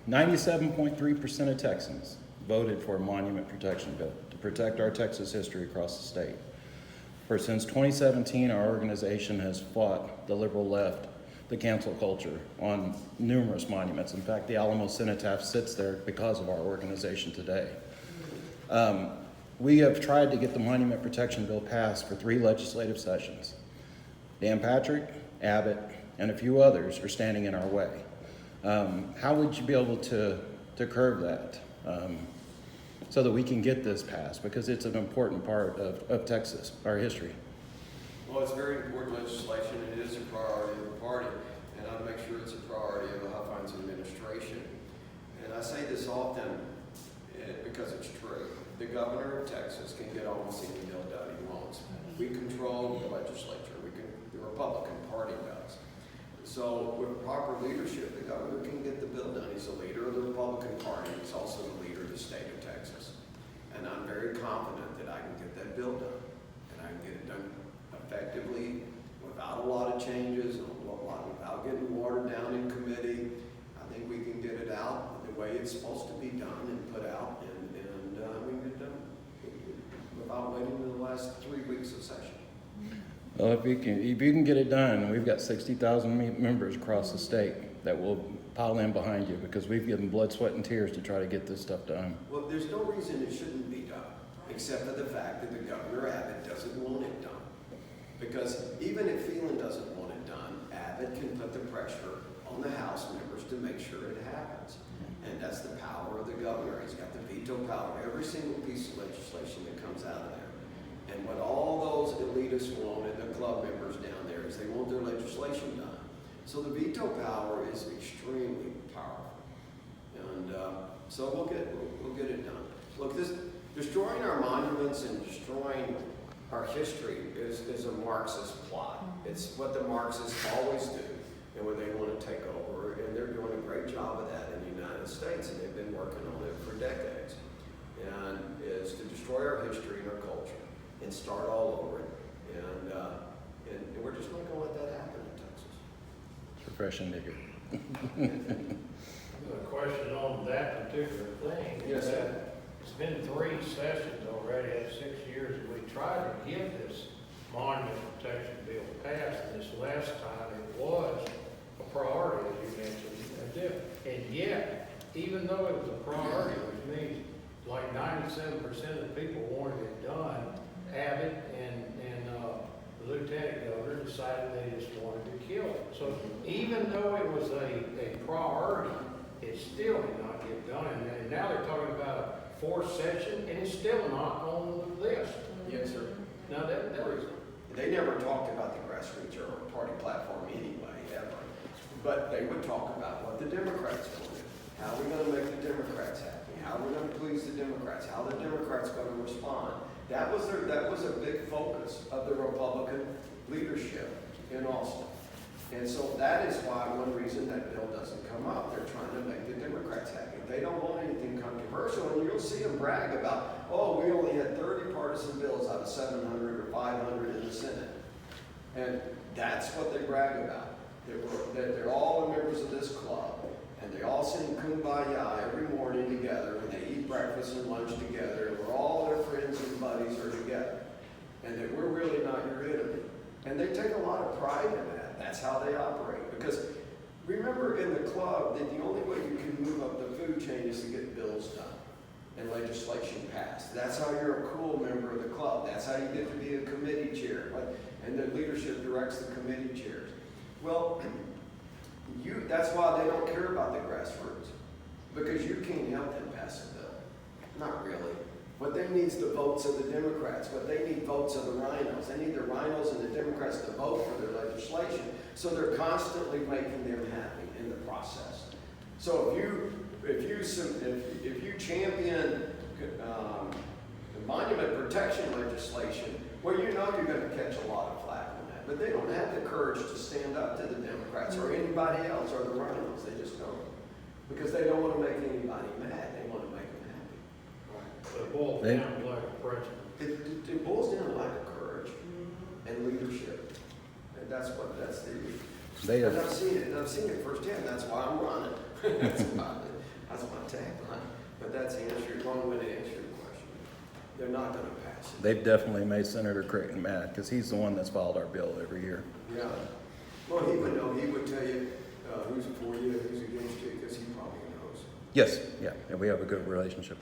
97.3% of Texans voted for a monument protection bill to protect our Texas history across the state. Since 2017, our organization has fought the liberal left, the cancel culture, on numerous monuments. In fact, the Alamo Cenotaph sits there because of our organization today. We have tried to get the monument protection bill passed for 3 legislative sessions. Dan Patrick, Abbott, and a few others are standing in our way. How would you be able to curb that so that we can get this passed? Because it's an important part of Texas, our history. Well, it's very important legislation, and it is a priority of the party, and I'll make sure it's a priority of the Huffines administration. And I say this often because it's true. The governor of Texas can get almost any bill done he wants. We control the legislature. The Republican Party does. So with proper leadership, the governor can get the bill done. He's the leader of the Republican Party. He's also the leader of the state of Texas. And I'm very confident that I can get that bill done. And I can get it done effectively, without a lot of changes, without getting watered down in committee. I think we can get it out the way it's supposed to be done and put out, and we can get it done without waiting to the last 3 weeks of session. Well, if you can get it done, we've got 60,000 members across the state that will pile in behind you, because we've given blood, sweat, and tears to try to get this stuff done. Well, there's no reason it shouldn't be done, except for the fact that the governor, Abbott, doesn't want it done. Because even if Phelan doesn't want it done, Abbott can put the pressure on the House members to make sure it happens. And that's the power of the governor. He's got the veto power of every single piece of legislation that comes out of there. And what all those elitists want, and the club members down there, is they want their legislation done. So the veto power is extremely powerful. And so we'll get it done. Look, this destroying our monuments and destroying our history is a Marxist plot. It's what the Marxists always do, and when they want to take over, and they're doing a great job of that in the United States, and they've been working on it for decades. And is to destroy our history and our culture and start all over it. And we're just not going to let that happen in Texas. It's refreshing to hear. A question on that particular thing. Yes, sir. It's been 3 sessions already, that's 6 years, and we tried to get this monument protection bill passed, and this last time it was a priority, as you mentioned. And yet, even though it was a priority, which means like 97% of the people wanted it done, Abbott and the lieutenant governor decided they just wanted to kill it. So even though it was a priority, it still did not get done. And now they're talking about a 4th session, and it's still not on the list. Yes, sir. Now They never talked about the grassroots or party platform anyway, ever. But they would talk about what the Democrats wanted. How are we going to make the Democrats happy? How are we going to please the Democrats? How are the Democrats going to respond? That was a big focus of the Republican leadership in Austin. And so that is why one reason that bill doesn't come up. They're trying to make the Democrats happy. They don't want anything controversial, and you'll see them brag about, oh, we only had 30 partisan bills out of 700 or 500 in the Senate. And that's what they brag about. They're all members of this club, and they all sing Kumbaya every morning together, and they eat breakfast and lunch together, and all their friends and buddies are together, and that we're really not your enemy. And they take a lot of pride in that. That's how they operate. Because remember, in the club, that the only way you can move up the food chain is to get bills done and legislation passed. That's how you're a cool member of the club. That's how you get to be a committee chair. And the leadership directs the committee chairs. Well, that's why they don't care about the grassroots, because you can't help them pass a bill. Not really. What they need is the votes of the Democrats. What they need votes of the rhinos. They need the rhinos and the Democrats to vote for their legislation. So they're constantly making them happy in the process. So if you champion the monument protection legislation, well, you know you're going to catch a lot of flack on that. But they don't have the courage to stand up to the Democrats or anybody else or the rhinos. They just don't. Because they don't want to make anybody mad. They want to make them happy. It boils down to lack of principle. It boils down to lack of courage and leadership. And that's the. They and I've seen it firsthand. That's why I'm running. That's about it. That's my tagline, but that's the answer, long-winded answer to the question. They're not gonna pass it. They've definitely made Senator Creighton mad, because he's the one that's filed our bill every year. Yeah. Well, he would know, he would tell you, who's for you, who's against you, because he probably knows. Yes, yeah, and we have a good relationship.